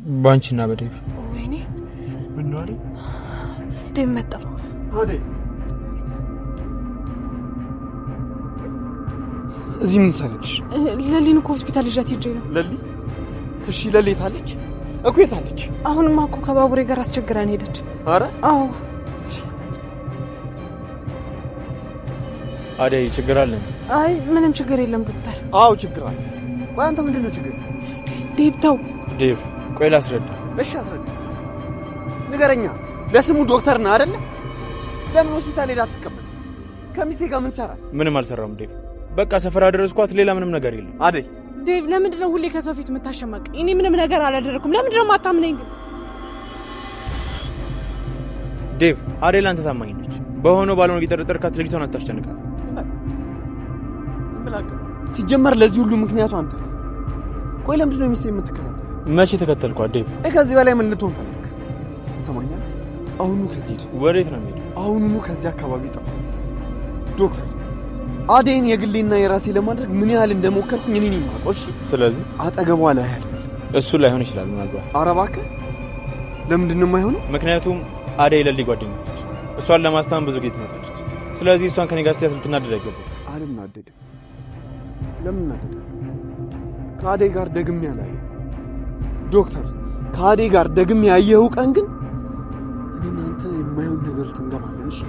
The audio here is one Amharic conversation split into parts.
ባንቺና በዴቭ ወይኔ ምን ነው አይደል ዴቭ መጣ አይደል እዚህ ምን ሰራልሽ ለሊን እኮ ሆስፒታል ይዣት ሄጄ ነው ለሊ እሺ ለሊ ታለች እኮ የታለች አሁንማ እኮ ከባቡሬ ጋር አስቸግራን ሄደች አረ አዎ አደይ ችግር አለ አይ ምንም ችግር የለም ዶክተር አዎ ችግር አለ ቆይ አንተ ምንድነው ችግር ዴቭ ተው ዴቭ ቆይ ላስረዳ እሺ አስረዳ ንገረኛ ለስሙ ዶክተር ነህ አይደል ለምን ሆስፒታል ሄዳ አትቀበል ከሚስቴ ጋር ምን ሰራ ምንም አልሰራም ዴቭ በቃ ሰፈር አደረስኳት ሌላ ምንም ነገር የለም አደይ ዴቭ ለምንድነው ሁሌ ከሰው ፊት የምታሸማቅ እኔ ምንም ነገር አላደረኩም ለምንድነው ማታምነኝ ግን ዴቭ አደይ ላንተ ታማኝ ነች በሆነ ባልሆነ እየጠረጠርካት ልጅቷን አታስጨንቃት ዝም ብላ ሲጀመር ለዚህ ሁሉ ምክንያቱ አንተ ቆይ ለምንድነው ሚስቴ የምትከታተል መቼ ተከተልኳት ዴቭ ከዚህ በላይ ምን ልትሆን ፈለክ ሰማኛል አሁኑ ከዚህ ወዴት ነው የሚሄደው አሁኑ ከዚህ አካባቢ ጠፋ ዶክተር አደይን የግሌና የራሴ ለማድረግ ምን ያህል እንደሞከርኩኝ እኔ ነኝ የማውቀው እሺ ስለዚህ አጠገቧ ላይ ያለ እሱ ላይሆን ይችላል ምናልባት ኧረ እባክህ ለምንድን ነው የማይሆነው ምክንያቱም አደይ ለሊ ጓደኛ ነች እሷን ለማስታመም ብዙ ጊዜ ትመጣለች ስለዚህ እሷን ከኔ ጋር ሲያት ልትናደድ አይገባም አልናደድም ለምን እናደድ ከአደይ ጋር ደግሜ ያላየህ ዶክተር ከአደይ ጋር ደግሜ ያየኸው ቀን ግን እኔና አንተ የማይሆን ነገር ውስጥ እንገባለን እሺ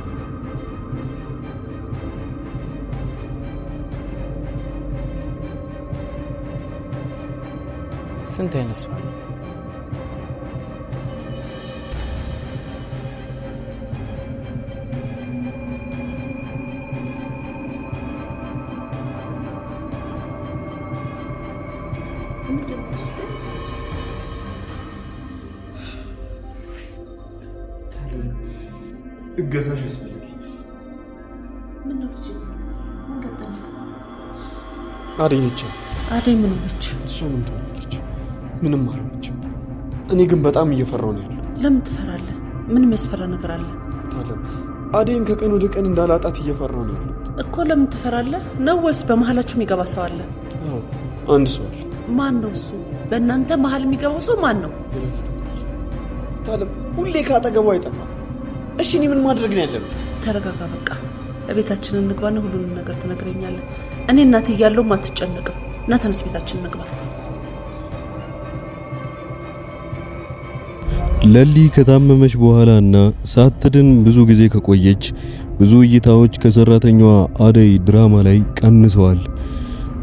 ስንት አይነት ሰው እገዛሽ ያስፈልገኛል ምን ነው ልጅ ምን ገጠመህ አደይ ነች አደይ ምን ሆነች እሷ ምን ትሆናለች ምንም አልሆነችም እኔ ግን በጣም እየፈራሁ ነው ያለው ለምን ትፈራለህ ምን የሚያስፈራ ነገር አለ ታለም አደይን ከቀን ወደ ቀን እንዳላጣት እየፈራሁ ነው ያለው እኮ ለምን ትፈራለህ ነው ወይስ በመሃላችሁ የሚገባ ሰው አለ አዎ አንድ ሰው አለ ማን ነው እሱ በእናንተ መሃል የሚገባው ሰው ማን ነው ታለም ሁሌ ካጠገቡ አይጠፋም እሺ እኔ ምን ማድረግ ነው ያለብኝ ተረጋጋ በቃ ቤታችንን እንግባና ሁሉንም ነገር ትነግረኛለህ እኔ እናቴ እያለሁ አትጨነቅም እና ተነስ ቤታችንን እንግባ ለሊ ከታመመች በኋላና ሳትድን ብዙ ጊዜ ከቆየች ብዙ እይታዎች ከሰራተኛዋ አደይ ድራማ ላይ ቀንሰዋል።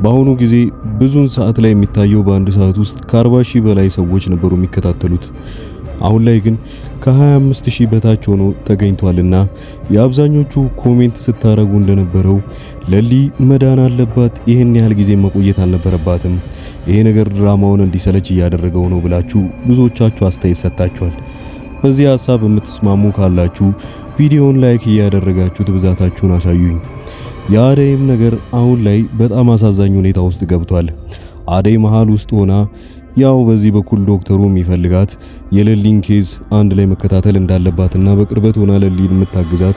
በአሁኑ ጊዜ ብዙን ሰዓት ላይ የሚታየው በአንድ ሰዓት ውስጥ ከ40,000 በላይ ሰዎች ነበሩ የሚከታተሉት። አሁን ላይ ግን ከ25,000 በታች ሆኖ ተገኝቷልና የአብዛኞቹ ኮሜንት ስታረጉ እንደነበረው ለሊ መዳን አለባት፣ ይህን ያህል ጊዜ መቆየት አልነበረባትም፣ ይሄ ነገር ድራማውን እንዲሰለች እያደረገው ነው ብላችሁ ብዙዎቻችሁ አስተያየት ሰጣችኋል። በዚህ ሐሳብ የምትስማሙ ካላችሁ ቪዲዮውን ላይክ እያደረጋችሁ ብዛታችሁን አሳዩኝ። የአደይም ነገር አሁን ላይ በጣም አሳዛኝ ሁኔታ ውስጥ ገብቷል። አደይ መሃል ውስጥ ሆና ያው በዚህ በኩል ዶክተሩ የሚፈልጋት የለሊን ኬዝ አንድ ላይ መከታተል እንዳለባትና በቅርበት ሆና ለሊን የምታግዛት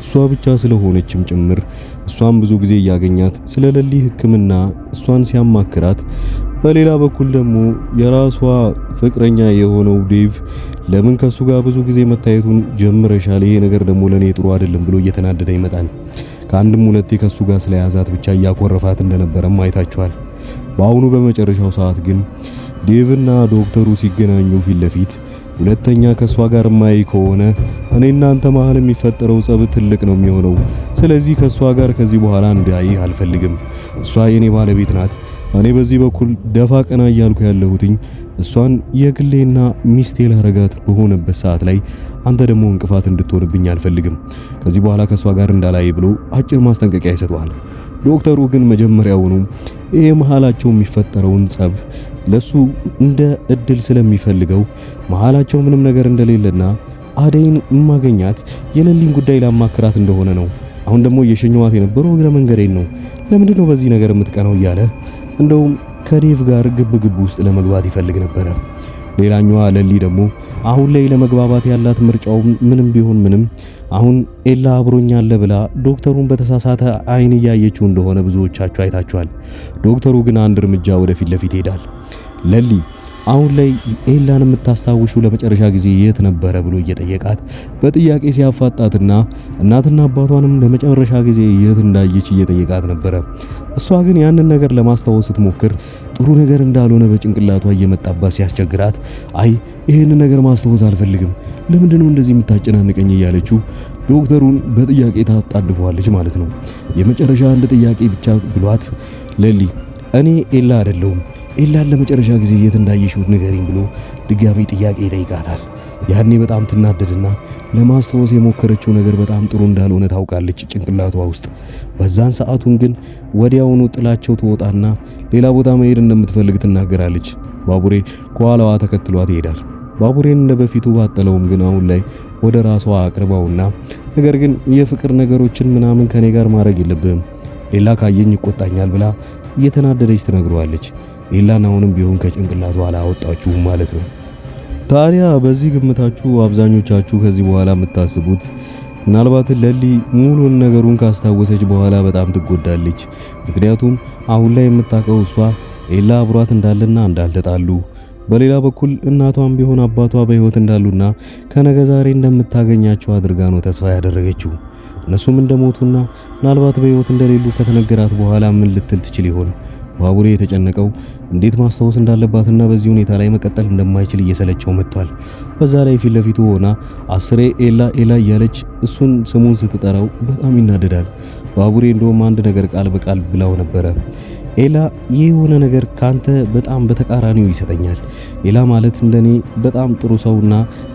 እሷ ብቻ ስለሆነችም ጭምር እሷን ብዙ ጊዜ እያገኛት ስለ ለሊ ሕክምና እሷን ሲያማክራት፣ በሌላ በኩል ደግሞ የራሷ ፍቅረኛ የሆነው ዴቭ ለምን ከሱ ጋር ብዙ ጊዜ መታየቱን ጀምረሻል፣ ይሄ ነገር ደግሞ ለኔ ጥሩ አይደለም ብሎ እየተናደደ ይመጣል። ከአንድም ሁለቴ ከሱ ጋር ስለያዛት ብቻ እያኮረፋት እንደነበረም አይታችኋል። በአሁኑ በመጨረሻው ሰዓት ግን ዴቭና ዶክተሩ ሲገናኙ ፊት ለፊት ሁለተኛ ከሷ ጋር ማይ ከሆነ እኔ እናንተ መሃል የሚፈጠረው ጸብ ትልቅ ነው የሚሆነው። ስለዚህ ከሷ ጋር ከዚህ በኋላ እንዳይ አልፈልግም። እሷ የኔ ባለቤት ናት። እኔ በዚህ በኩል ደፋ ቀና እያልኩ ያለሁትኝ እሷን የግሌና ሚስቴ ላረጋት በሆነበት ሰዓት ላይ አንተ ደግሞ እንቅፋት እንድትሆንብኝ አልፈልግም። ከዚህ በኋላ ከሷ ጋር እንዳላይ ብሎ አጭር ማስጠንቀቂያ ይሰጠዋል። ዶክተሩ ግን መጀመሪያውኑ ይሄ መሃላቸው የሚፈጠረውን ጸብ ለሱ እንደ እድል ስለሚፈልገው መሃላቸው ምንም ነገር እንደሌለና አደይን ማገኛት የለሊን ጉዳይ ላማክራት እንደሆነ ነው። አሁን ደግሞ የሸኘዋት የነበረው እግረ መንገሬን ነው። ለምንድነው በዚህ ነገር የምትቀነው እያለ እንደውም ከዴቭ ጋር ግብ ውስጥ ለመግባት ይፈልግ ነበር። ሌላኛዋ ለሊ ደግሞ አሁን ላይ ለመግባባት ያላት ምርጫው ምንም ቢሆን ምንም አሁን ኤላ አብሮኛል ብላ ዶክተሩን በተሳሳተ አይን እያየችው እንደሆነ ብዙዎቻችሁ አይታችኋል። ዶክተሩ ግን አንድ እርምጃ ወደፊት ለፊት ሄዳል። ለሊ አሁን ላይ ኤላን የምታስታውሽው ለመጨረሻ ጊዜ የት ነበረ ብሎ እየጠየቃት በጥያቄ ሲያፋጣትና እናትና አባቷንም ለመጨረሻ ጊዜ የት እንዳየች እየጠየቃት ነበረ። እሷ ግን ያንን ነገር ለማስታወስ ስትሞክር ጥሩ ነገር እንዳልሆነ በጭንቅላቷ እየመጣባት ሲያስቸግራት አይ ይሄን ነገር ማስታወስ አልፈልግም፣ ለምንድነው እንደዚህ የምታጨናንቀኝ እያለችው ዶክተሩን በጥያቄ ታጣድፈዋለች ማለት ነው። የመጨረሻ አንድ ጥያቄ ብቻ ብሏት ለሊ እኔ ኤላ አይደለሁም፣ ኤላን ለመጨረሻ ጊዜ የት እንዳየሽው ንገሪኝ ብሎ ድጋሚ ጥያቄ ይጠይቃታል። ያኔ በጣም ትናደድና ለማስታወስ የሞከረችው ነገር በጣም ጥሩ እንዳልሆነ ታውቃለች ጭንቅላቷ ውስጥ። በዛን ሰዓቱን ግን ወዲያውኑ ጥላቸው ትወጣና ሌላ ቦታ መሄድ እንደምትፈልግ ትናገራለች። ባቡሬ ከኋላዋ ተከትሏት ይሄዳል። ባቡሬን እንደ በፊቱ ባጠለውም ግን አሁን ላይ ወደ ራሷ አቅርባውና ነገር ግን የፍቅር ነገሮችን ምናምን ከኔ ጋር ማድረግ የለብህም ኤላ ካየኝ ይቆጣኛል ብላ እየተናደደች ትነግረዋለች። ኤላን አሁንም ቢሆን ከጭንቅላቷ አላወጣችውም ማለት ነው። ታዲያ በዚህ ግምታችሁ አብዛኞቻችሁ ከዚህ በኋላ የምታስቡት ምናልባት ለሊ ሙሉን ነገሩን ካስታወሰች በኋላ በጣም ትጎዳለች። ምክንያቱም አሁን ላይ የምታውቀው እሷ ኤላ አብሯት እንዳለና እንዳልተጣሉ፣ በሌላ በኩል እናቷም ቢሆን አባቷ በህይወት እንዳሉና ከነገ ዛሬ እንደምታገኛቸው አድርጋ ነው ተስፋ ያደረገችው። እነሱም እንደሞቱና ምናልባት በህይወት እንደሌሉ ከተነገራት በኋላ ምን ልትል ትችል ይሆን? ባቡሬ የተጨነቀው እንዴት ማስታወስ እንዳለባትና በዚህ ሁኔታ ላይ መቀጠል እንደማይችል እየሰለቸው መጥቷል። በዛ ላይ ፊት ለፊቱ ሆና አስሬ ኤላ ኤላ እያለች እሱን ስሙን ስትጠራው በጣም ይናደዳል። ባቡሬ እንደውም አንድ ነገር ቃል በቃል ብላው ነበረ። ኤላ የሆነ ነገር ካንተ በጣም በተቃራኒው ይሰጠኛል። ኤላ ማለት እንደኔ በጣም ጥሩ ሰውና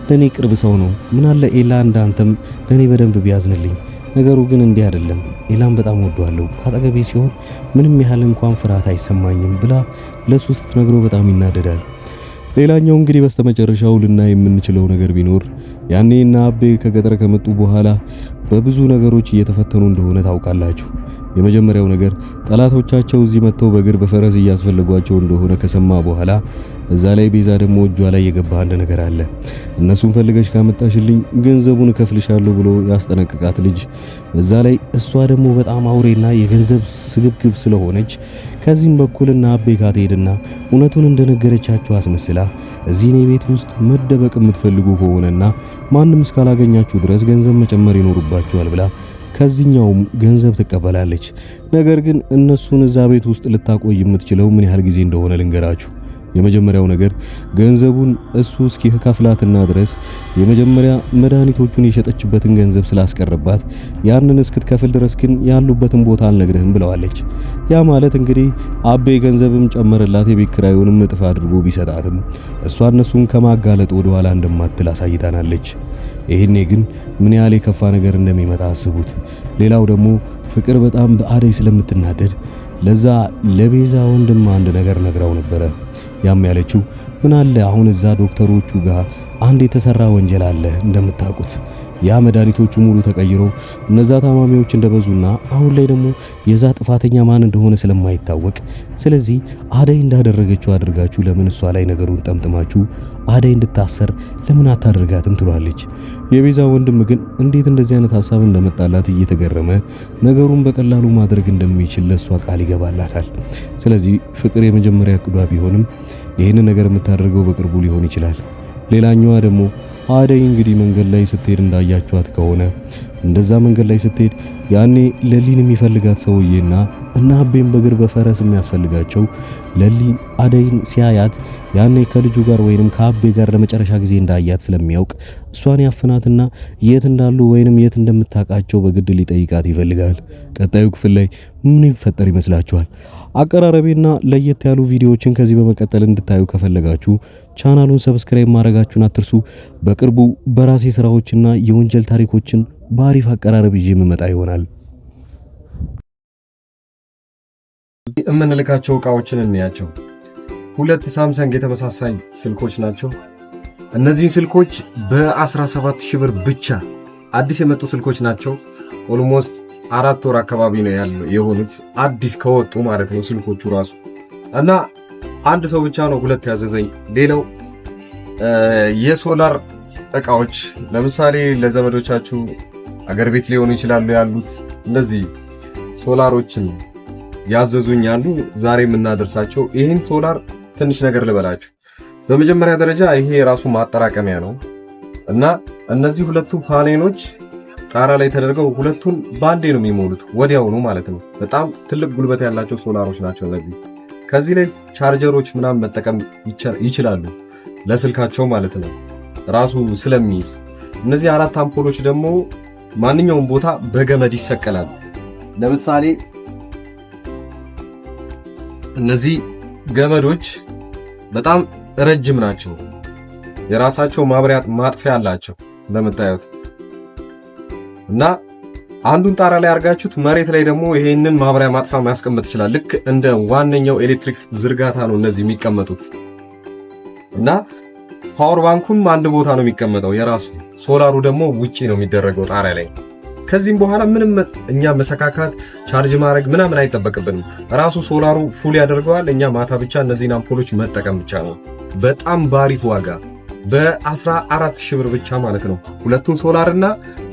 ለኔ ቅርብ ሰው ነው። ምን አለ ኤላ እንዳንተም ለኔ በደንብ ቢያዝንልኝ። ነገሩ ግን እንዲህ አይደለም። ኤላን በጣም ወደዋለሁ። ካጠገቤ ሲሆን ምንም ያህል እንኳን ፍርሃት አይሰማኝም ብላ ለሱ ስትነግረው በጣም ይናደዳል። ሌላኛው እንግዲህ በስተመጨረሻው ልናይ የምንችለው ነገር ቢኖር ያኔና አቤ ከገጠር ከመጡ በኋላ በብዙ ነገሮች እየተፈተኑ እንደሆነ ታውቃላችሁ። የመጀመሪያው ነገር ጠላቶቻቸው እዚህ መጥተው በእግር በፈረስ እያስፈልጓቸው እንደሆነ ከሰማ በኋላ በዛ ላይ ቤዛ ደግሞ እጇ ላይ የገባ አንድ ነገር አለ። እነሱን ፈልገሽ ካመጣሽልኝ ገንዘቡን እከፍልሻለሁ ብሎ ያስጠነቅቃት ልጅ። በዛ ላይ እሷ ደግሞ በጣም አውሬና የገንዘብ ስግብግብ ስለሆነች ከዚህም በኩልና አቤ ጋር ሄድና እውነቱን እንደነገረቻቸው አስመስላ እዚህ እኔ ቤት ውስጥ መደበቅ የምትፈልጉ ከሆነና ማንም እስካላገኛችሁ ድረስ ገንዘብ መጨመር ይኖርባችኋል ብላ ከዚህኛውም ገንዘብ ትቀበላለች። ነገር ግን እነሱን እዛ ቤት ውስጥ ልታቆይ የምትችለው ምን ያህል ጊዜ እንደሆነ ልንገራችሁ። የመጀመሪያው ነገር ገንዘቡን እሱ እስኪከፍላትና ድረስ የመጀመሪያ መድኃኒቶቹን የሸጠችበትን ገንዘብ ስላስቀረባት ያንን እስክትከፍል ድረስ ግን ያሉበትን ቦታ አልነግርህም ብለዋለች። ያ ማለት እንግዲህ አቤ ገንዘብም ጨመረላት የቤት ኪራዩንም እጥፍ አድርጎ ቢሰጣትም እሷ እነሱን ከማጋለጥ ወደ ኋላ እንደማትል አሳይታናለች። ይሄኔ ግን ምን ያህል የከፋ ነገር እንደሚመጣ አስቡት። ሌላው ደግሞ ፍቅር በጣም በአደይ ስለምትናደድ ለዛ ለቤዛ ወንድም አንድ ነገር ነግራው ነበረ። ያም ያለችው ምን አለ አሁን እዛ ዶክተሮቹ ጋር አንድ የተሰራ ወንጀል አለ እንደምታውቁት። ያ መድኃኒቶቹ ሙሉ ተቀይሮ እነዛ ታማሚዎች እንደበዙና አሁን ላይ ደግሞ የዛ ጥፋተኛ ማን እንደሆነ ስለማይታወቅ ስለዚህ አደይ እንዳደረገችው አድርጋችሁ ለምን እሷ ላይ ነገሩን ጠምጥማችሁ አደይ እንድታሰር ለምን አታደርጋትም ትሏለች። የቤዛ ወንድም ግን እንዴት እንደዚህ አይነት ሐሳብ እንደመጣላት እየተገረመ ነገሩን በቀላሉ ማድረግ እንደሚችል ለሷ ቃል ይገባላታል። ስለዚህ ፍቅር የመጀመሪያ ዕቅዷ ቢሆንም ይህን ነገር የምታደርገው በቅርቡ ሊሆን ይችላል። ሌላኛዋ ደግሞ አደይ እንግዲህ መንገድ ላይ ስትሄድ እንዳያችኋት ከሆነ እንደዛ መንገድ ላይ ስትሄድ ያኔ ለሊን የሚፈልጋት ሰውዬና እና አቤን በእግር በፈረስ የሚያስፈልጋቸው ለሊ አደይን ሲያያት ያኔ ከልጁ ጋር ወይንም ከአቤ ጋር ለመጨረሻ ጊዜ እንዳያት ስለሚያውቅ እሷን ያፍናትና የት እንዳሉ ወይንም የት እንደምታውቃቸው በግድ ሊጠይቃት ይፈልጋል። ቀጣዩ ክፍል ላይ ምን ይፈጠር ይመስላችኋል? አቀራረቤና ለየት ያሉ ቪዲዮዎችን ከዚህ በመቀጠል እንድታዩ ከፈለጋችሁ ቻናሉን ሰብስክራይብ ማድረጋችሁን አትርሱ። በቅርቡ በራሴ ስራዎችና የወንጀል ታሪኮችን በአሪፍ አቀራረብ ይዤ የምመጣ ይሆናል። የምንልካቸው እቃዎችን እንያቸው። 2 ሳምሰንግ የተመሳሳይ ስልኮች ናቸው። እነዚህ ስልኮች በ17000 ብር ብቻ አዲስ የመጡ ስልኮች ናቸው። ኦልሞስት 4 ወር አካባቢ ነው የሆኑት አዲስ ከወጡ ማለት ነው ስልኮቹ ራሱ እና አንድ ሰው ብቻ ነው 2 ያዘዘኝ። ሌላው የሶላር እቃዎች ለምሳሌ ለዘመዶቻችሁ አገር ቤት ሊሆኑ ይችላሉ ያሉት እንደዚህ ሶላሮችን ያዘዙኝ አሉ። ዛሬ የምናደርሳቸው ይህን ሶላር ትንሽ ነገር ልበላችሁ። በመጀመሪያ ደረጃ ይሄ የራሱ ማጠራቀሚያ ነው እና እነዚህ ሁለቱ ፓኔሎች ጣራ ላይ ተደርገው ሁለቱን ባንዴ ነው የሚሞሉት ወዲያውኑ ማለት ነው። በጣም ትልቅ ጉልበት ያላቸው ሶላሮች ናቸው እነዚህ። ከዚህ ላይ ቻርጀሮች ምናምን መጠቀም ይችላሉ ለስልካቸው ማለት ነው ራሱ ስለሚይዝ። እነዚህ 4 አምፖሎች ደግሞ ማንኛውም ቦታ በገመድ ይሰቀላል። ለምሳሌ እነዚህ ገመዶች በጣም ረጅም ናቸው። የራሳቸው ማብሪያ ማጥፊያ አላቸው እንደምታዩት እና አንዱን ጣራ ላይ አርጋችሁት መሬት ላይ ደግሞ ይሄንን ማብሪያ ማጥፋ ማስቀመጥ ይችላል። ልክ እንደ ዋነኛው ኤሌክትሪክ ዝርጋታ ነው እነዚህ የሚቀመጡት እና ፓወር ባንኩም አንድ ቦታ ነው የሚቀመጠው የራሱ። ሶላሩ ደግሞ ውጪ ነው የሚደረገው ጣሪያ ላይ። ከዚህም በኋላ ምንም እኛ መሰካካት ቻርጅ ማድረግ ምናምን አይጠበቅብንም። ራሱ ሶላሩ ፉል ያደርገዋል። እኛ ማታ ብቻ እነዚህን አምፖሎች መጠቀም ብቻ ነው። በጣም ባሪፍ ዋጋ በ14,000 ብር ብቻ ማለት ነው። ሁለቱን ሶላር እና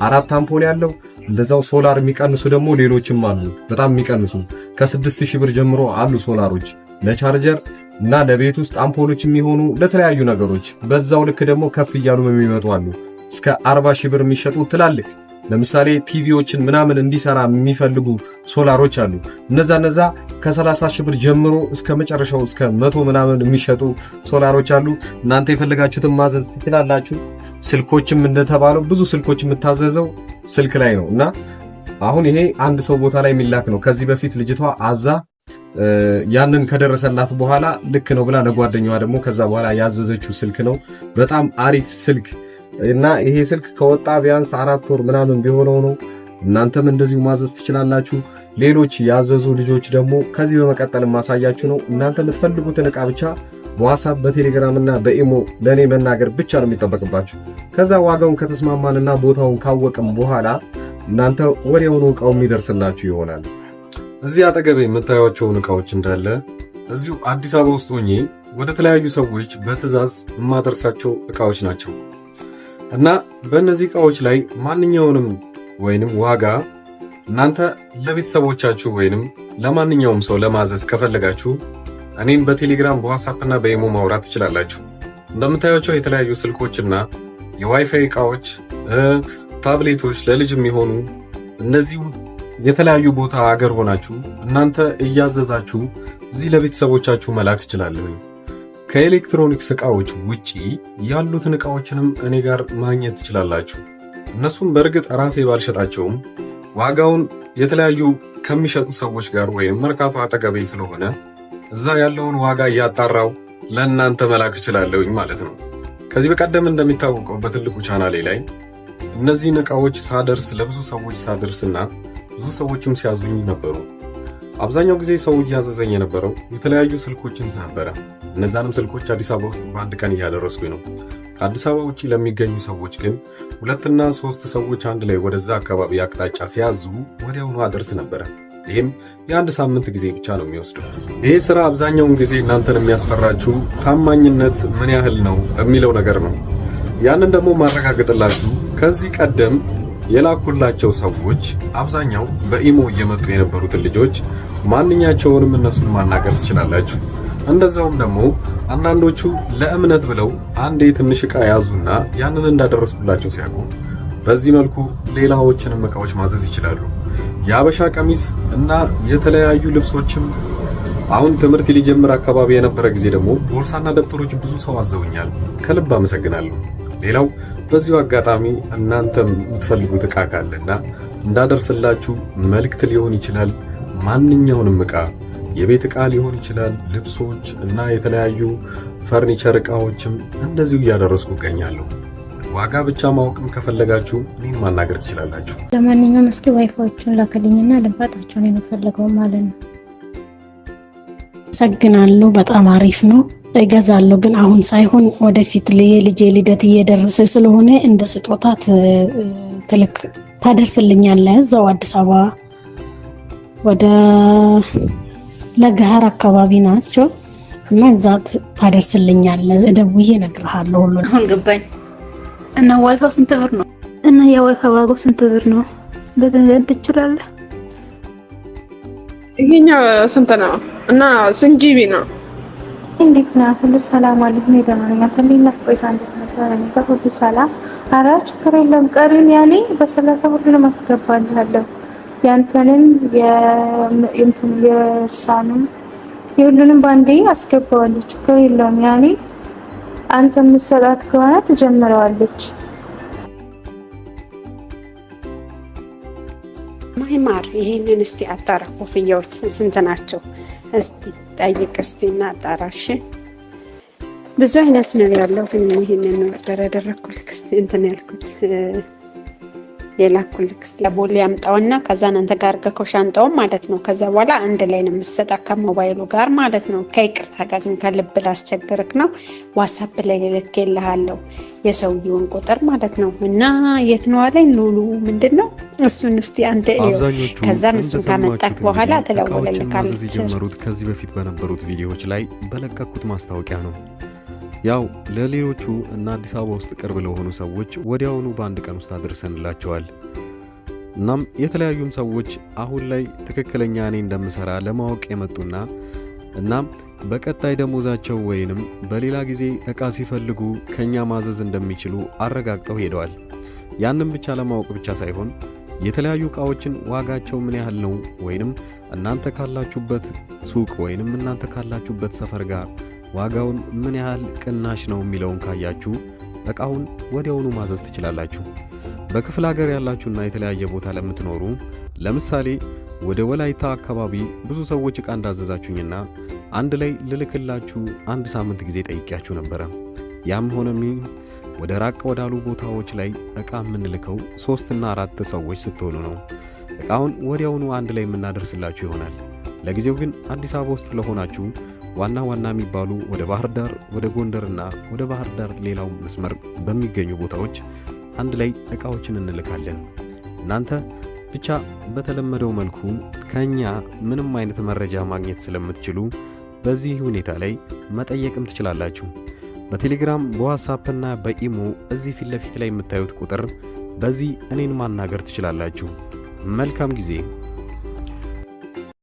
4 አምፖል ያለው እንደዛው ሶላር የሚቀንሱ ደግሞ ሌሎችም አሉ። በጣም የሚቀንሱ ከ6,000 ብር ጀምሮ አሉ ሶላሮች ለቻርጀር እና ለቤት ውስጥ አምፖሎች የሚሆኑ ለተለያዩ ነገሮች። በዛው ልክ ደግሞ ከፍ እያሉ የሚመጡ አሉ። እስከ 40,000 ብር የሚሸጡ ትላልቅ ለምሳሌ ቲቪዎችን ምናምን እንዲሰራ የሚፈልጉ ሶላሮች አሉ። እነዛ ከ30,000 ብር ጀምሮ እስከ መጨረሻው እስከ 100 ምናምን የሚሸጡ ሶላሮች አሉ። እናንተ የፈለጋችሁትን ማዘዝ ትችላላችሁ። ስልኮችም እንደተባለው ብዙ ስልኮች የምታዘዘው ስልክ ላይ ነው እና አሁን ይሄ አንድ ሰው ቦታ ላይ የሚላክ ነው። ከዚህ በፊት ልጅቷ አዛ ያንን ከደረሰላት በኋላ ልክ ነው ብላ ለጓደኛዋ ደግሞ ከዛ በኋላ ያዘዘችው ስልክ ነው። በጣም አሪፍ ስልክ እና ይሄ ስልክ ከወጣ ቢያንስ 4 ወር ምናምን ቢሆነው ነው። እናንተም እንደዚሁ ማዘዝ ትችላላችሁ። ሌሎች ያዘዙ ልጆች ደግሞ ከዚህ በመቀጠል ማሳያችሁ ነው። እናንተ የምትፈልጉትን ዕቃ ብቻ በዋትስአፕ በቴሌግራም እና በኢሞ ለኔ መናገር ብቻ ነው የሚጠበቅባችሁ። ከዛ ዋጋውን ከተስማማንና ቦታውን ካወቅም በኋላ እናንተ ወዲያውኑ ዕቃው የሚደርስላችሁ ይሆናል። እዚህ አጠገቤ የምታዩቸውን ዕቃዎች እንዳለ እዚሁ አዲስ አበባ ውስጥ ሆኜ ወደ ተለያዩ ሰዎች በትዕዛዝ የማደርሳቸው ዕቃዎች ናቸው እና በእነዚህ ዕቃዎች ላይ ማንኛውንም ወይንም ዋጋ እናንተ ለቤተሰቦቻችሁ ወይንም ለማንኛውም ሰው ለማዘዝ ከፈለጋችሁ እኔን በቴሌግራም በዋትስአፕ እና በኢሞ ማውራት ትችላላችሁ። እንደምታዩቸው የተለያዩ ስልኮችና የዋይፋይ ዕቃዎች፣ ታብሌቶች ለልጅ የሚሆኑ እነዚህ የተለያዩ ቦታ አገር ሆናችሁ እናንተ እያዘዛችሁ እዚህ ለቤተሰቦቻችሁ መላክ ይችላል። ከኤሌክትሮኒክስ ዕቃዎች ውጪ ያሉትን ዕቃዎችንም እኔ ጋር ማግኘት ትችላላችሁ። እነሱም በእርግጥ ራሴ ባልሸጣቸውም ዋጋውን የተለያዩ ከሚሸጡ ሰዎች ጋር ወይም መርካቶ አጠገቤ ስለሆነ እዛ ያለውን ዋጋ እያጣራው ለእናንተ መላክ እችላለሁኝ ማለት ነው። ከዚህ በቀደም እንደሚታወቀው በትልቁ ቻናሌ ላይ እነዚህን ዕቃዎች ሳደርስ ለብዙ ሰዎች ሳደርስና ብዙ ሰዎችም ሲያዙኝ ነበሩ። አብዛኛው ጊዜ ሰው እያዘዘኝ የነበረው የተለያዩ ስልኮችን ነበረ። እነዛንም ስልኮች አዲስ አበባ ውስጥ በአንድ ቀን እያደረስኩኝ ነው። ከአዲስ አበባ ውጪ ለሚገኙ ሰዎች ግን 2 እና 3 ሰዎች አንድ ላይ ወደዛ አካባቢ አቅጣጫ ሲያዙ ወዲያውኑ አደርስ ነበረ። ይህም የ1 ሳምንት ጊዜ ብቻ ነው የሚወስደው። ይህ ስራ አብዛኛውን ጊዜ እናንተን የሚያስፈራችሁ ታማኝነት ምን ያህል ነው የሚለው ነገር ነው። ያንን ደግሞ ማረጋገጥላችሁ ከዚህ ቀደም የላኩላቸው ሰዎች አብዛኛው በኢሞ እየመጡ የነበሩትን ልጆች ማንኛቸውንም እነሱን ማናገር ትችላላችሁ። እንደዛውም ደግሞ አንዳንዶቹ ለእምነት ብለው አንዴ ትንሽ ዕቃ ያዙና ያንን እንዳደረስኩላቸው ሲያውቁ በዚህ መልኩ ሌላዎችንም ዕቃዎች ማዘዝ ይችላሉ። የአበሻ ቀሚስ እና የተለያዩ ልብሶችም አሁን ትምህርት ሊጀምር አካባቢ የነበረ ጊዜ ደግሞ ቦርሳና ደብተሮች ብዙ ሰው አዘውኛል። ከልብ አመሰግናለሁ። ሌላው በዚሁ አጋጣሚ እናንተም የምትፈልጉት ዕቃ ካለና እንዳደርስላችሁ መልእክት ሊሆን ይችላል። ማንኛውንም ዕቃ የቤት ዕቃ ሊሆን ይችላል፣ ልብሶች እና የተለያዩ ፈርኒቸር ዕቃዎችም እንደዚሁ እያደረስኩ እገኛለሁ። ዋጋ ብቻ ማወቅም ከፈለጋችሁ እኔን ማናገር ትችላላችሁ። ለማንኛውም እስኪ ዋይፋዎቹን ላከልኝና ልንፋጣቸውን የምፈልገው ማለት ነው። አመሰግናለሁ። በጣም አሪፍ ነው። እገዛለሁ ግን አሁን ሳይሆን ወደፊት የልጄ ልደት እየደረሰ ስለሆነ እንደ ስጦታ ትልክ ታደርስልኛለህ። እዛው አዲስ አበባ ወደ ለገሃር አካባቢ ናቸው እና እዛ ታደርስልኛለህ። ደውዬ እነግርሃለሁ ሁሉን። አሁን ገባኝ። እና ዋይፋው ስንት ብር ነው? እና የዋይፋው ዋጋው ስንት ብር ነው? በገንዘብ ትችላለህ? ይሄኛው ስንት ነው? እና ስንት ጂቢ ነው? እንዴት ነህ? ሁሉ ሰላም አለኝ። እኔ ደህና ነኝ። አንተ እንዴት ነህ? ቆይታ እንዴት ነበር? እኔ ጋር ሁሉ ሰላም። ኧረ ችግር የለም። ቀሪውን ያኔ በ30 ሁሉንም አስገባልሃለሁ። ያንተንም የእሷንም የሁሉንም ባንዴ አስገባዋለሁ። ችግር የለውም። ያኔ አንተ የምትሰጣት ከሆነ ትጀምረዋለች። ማይማር ይሄንን እስቲ አጣራ። ኮፍያዎች ስንት ናቸው? እስቲ ጠይቅ እስቲ እና አጣራሽ። ብዙ አይነት ነው ያለው፣ ግን ይሄንን ነው ያደረኩልክ። እስቲ እንትን ያልኩት የላኩልክ። እስቲ ቦሌ ያምጣውና ከዛ አንተ ጋር ገከው ሻንጣው ማለት ነው። ከዛ በኋላ አንድ ላይ ነው የምትሰጣ ከሞባይሉ ጋር ማለት ነው። ከይቅርታ ጋር ግን ከልብ ላስቸግርክ ነው። ዋትስአፕ ላይ ልልክልሃለሁ የሰውየውን ቁጥር ማለት ነው። እና የት ነው አለኝ ሉሉ ምንድነው እሱን እስቲ አንተ ከዛ እሱን ካመጣክ በኋላ ትደውልልካለች። ጀመሩት ከዚህ በፊት በነበሩት ቪዲዮዎች ላይ በለቀኩት ማስታወቂያ ነው። ያው ለሌሎቹ እና አዲስ አበባ ውስጥ ቅርብ ለሆኑ ሰዎች ወዲያውኑ በአንድ ቀን ውስጥ አድርሰንላቸዋል። እናም የተለያዩም ሰዎች አሁን ላይ ትክክለኛ እኔ እንደምሰራ ለማወቅ የመጡና እናም በቀጣይ ደሞዛቸው ወይንም በሌላ ጊዜ እቃ ሲፈልጉ ከኛ ማዘዝ እንደሚችሉ አረጋግጠው ሄደዋል። ያንን ብቻ ለማወቅ ብቻ ሳይሆን የተለያዩ እቃዎችን ዋጋቸው ምን ያህል ነው ወይንም እናንተ ካላችሁበት ሱቅ ወይንም እናንተ ካላችሁበት ሰፈር ጋር ዋጋውን ምን ያህል ቅናሽ ነው የሚለውን ካያችሁ እቃውን ወዲያውኑ ማዘዝ ትችላላችሁ። በክፍለ ሀገር ያላችሁና የተለያየ ቦታ ለምትኖሩ ለምሳሌ ወደ ወላይታ አካባቢ ብዙ ሰዎች እቃ እንዳዘዛችሁኝና አንድ ላይ ልልክላችሁ አንድ ሳምንት ጊዜ ጠይቂያችሁ ነበረ። ያም ሆነም ወደ ራቅ ወዳሉ ቦታዎች ላይ እቃ የምንልከው 3 እና 4 ሰዎች ስትሆኑ ነው። እቃውን ወዲያውኑ አንድ ላይ የምናደርስላችሁ ይሆናል። ለጊዜው ግን አዲስ አበባ ውስጥ ለሆናችሁ ዋና የሚባሉ ወደ ባህር ዳር፣ ወደ ጎንደርና ወደ ባህር ዳር ሌላው መስመር በሚገኙ ቦታዎች አንድ ላይ እቃዎችን እንልካለን። እናንተ ብቻ በተለመደው መልኩ ከኛ ምንም አይነት መረጃ ማግኘት ስለምትችሉ በዚህ ሁኔታ ላይ መጠየቅም ትችላላችሁ። በቴሌግራም በዋትስአፕ እና በኢሞ እዚህ ፊት ለፊት ላይ የምታዩት ቁጥር በዚህ እኔን ማናገር ትችላላችሁ። መልካም ጊዜ።